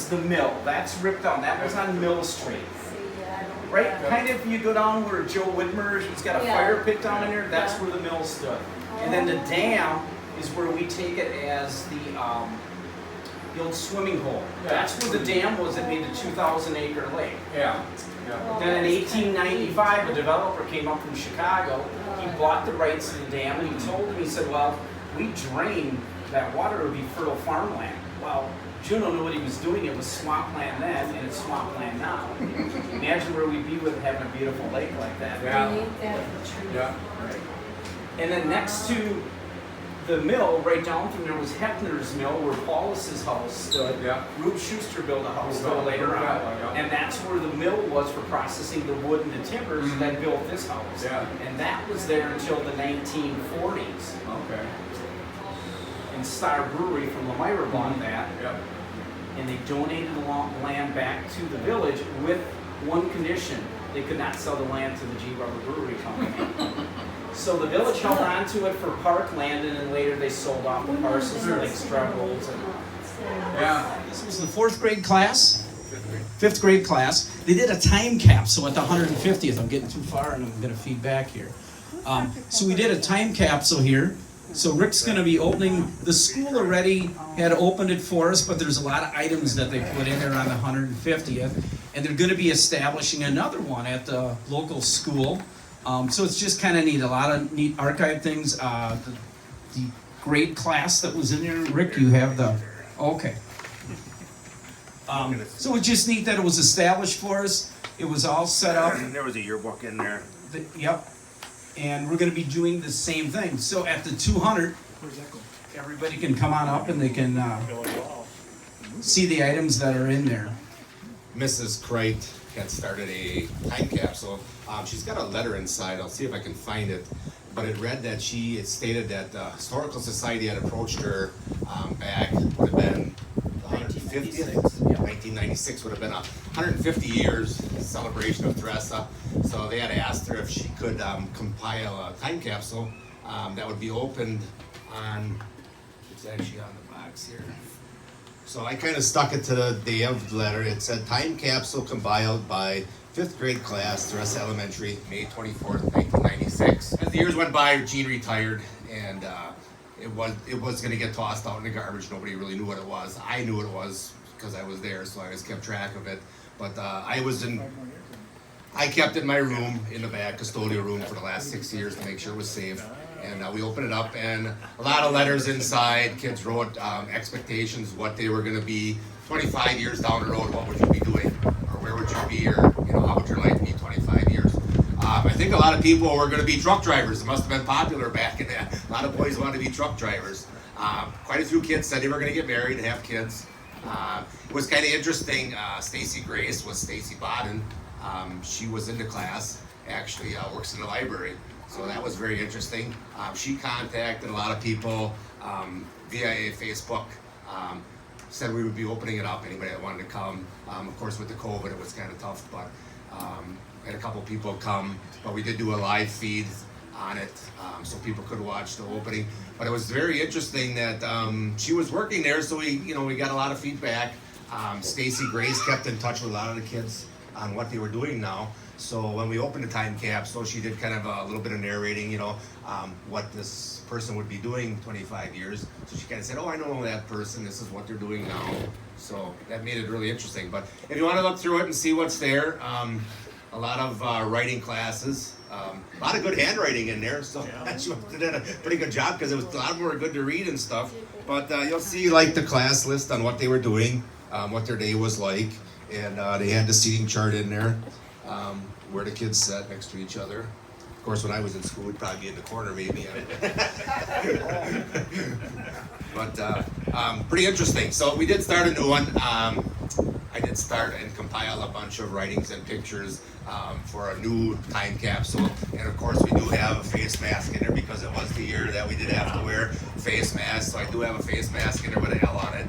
is the mill. That's ripped down. That was on Mill Street. Right, kind of you go down where Joe Whitmer, he's got a fire pit down in there, that's where the mill stood. And then the dam is where we take it as the old swimming hole. That's where the dam was that made the 2,000-acre lake. Yeah. Then in 1895, a developer came up from Chicago. He bought the rights to the dam, and he told him, he said, well, we drain that water, it would be fertile farmland. Well, Juneau knew what he was doing. It was swampland then, and it's swampland now. Imagine where we'd be with having a beautiful lake like that. Yeah. Right. And then next to the mill, right down from there was Hefner's Mill, where Paulus's house stood. Yeah. Rube Schuster built a house there later on. And that's where the mill was for processing the wood and the timbers that built this house. Yeah. And that was there until the 1940s. Okay. And Star Brewery from Lemire bought that. Yep. And they donated the land back to the village with one condition: they could not sell the land to the G. Rubber Brewery Company. So the village held on to it for parkland, and then later they sold off the parcels to Lake Struggles. Yeah. This was the 4th grade class, 5th grade class. They did a time capsule at the 150th. I'm getting too far and I'm going to feed back here. So we did a time capsule here. So Rick's going to be opening, the school already had opened it for us, but there's a lot of items that they put in there on the 150th. And they're going to be establishing another one at the local school. So it's just kind of neat, a lot of neat archive things. The grade class that was in there, Rick, you have the, okay. So it's just neat that it was established for us. It was all set up. There was a yearbook in there. Yep. And we're going to be doing the same thing. So at the 200, everybody can come on up and they can see the items that are in there. Mrs. Crate had started a time capsule. She's got a letter inside. I'll see if I can find it. But it read that it stated that the Historical Society had approached her back, would have been 150th? 1996 would have been 150 years celebration of Theresa. So they had asked her if she could compile a time capsule that would be opened on, it's actually on the box here. So I kind of stuck it to the day of the letter. It said time capsule compiled by 5th grade class, Theresa Elementary, May 24th, 1996. As the years went by, Gene retired, and it was going to get tossed out in the garbage. Nobody really knew what it was. I knew what it was because I was there, so I always kept track of it. But I kept it in my room, in the back custodial room, for the last 6 years to make sure it was safe. And we opened it up, and a lot of letters inside. Kids wrote expectations, what they were going to be 25 years down the road. What would you be doing, or where would you be, or how would your life be 25 years? I think a lot of people were going to be truck drivers. It must have been popular back in that. A lot of boys wanted to be truck drivers. Quite a few kids said they were going to get married and have kids. It was kind of interesting. Stacy Grace was Stacy Bodden. She was in the class. Actually, works in the library. So that was very interesting. She contacted a lot of people via Facebook. Said we would be opening it up, anybody that wanted to come. Of course, with the COVID, it was kind of tough, but had a couple people come. But we did do a live feed on it, so people could watch the opening. But it was very interesting that she was working there, so we got a lot of feedback. Stacy Grace kept in touch with a lot of the kids on what they were doing now. So when we opened the time capsule, she did kind of a little bit of narrating, what this person would be doing 25 years. So she kind of said, oh, I know that person, this is what they're doing now. So that made it really interesting. But if you want to look through it and see what's there, a lot of writing classes, a lot of good handwriting in there. So she did a pretty good job because it was a lot more good to read and stuff. But you'll see like the class list on what they were doing, what their day was like. And they had the seating chart in there. Where the kids sat next to each other. Of course, when I was in school, we'd probably be in the corner, maybe. But pretty interesting. So we did start a new one. I did start and compile a bunch of writings and pictures for a new time capsule. And of course, we do have a face mask in there because it was the year that we did have to wear face masks. So I do have a face mask in there with an L on it.